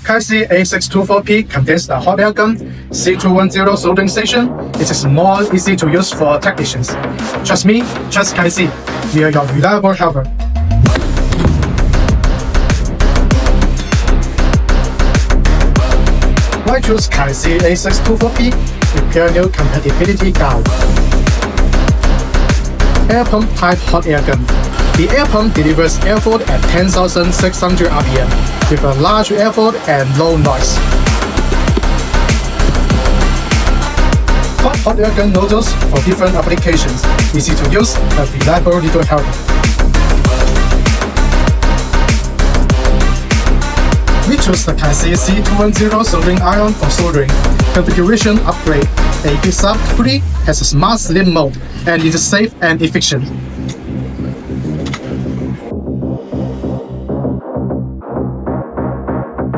Kaisi A624P contains the hot air gun, C210 soldering station. It is more easy to use for technicians. Trust me, trust Kaisi. We are your reliable helper. Why choose Kaisi A624P? Repair new compatibility guide. Air pump type hot air gun. The air pump delivers airflow at 10,600 RPM with a large airflow and low noise. Hot air gun nozzles for different applications. Easy to use, a reliable little helper. We choose the Kaisi C210 soldering iron for soldering. Configuration upgrade. A sub 3 has a smart slim mode and is safe and efficient.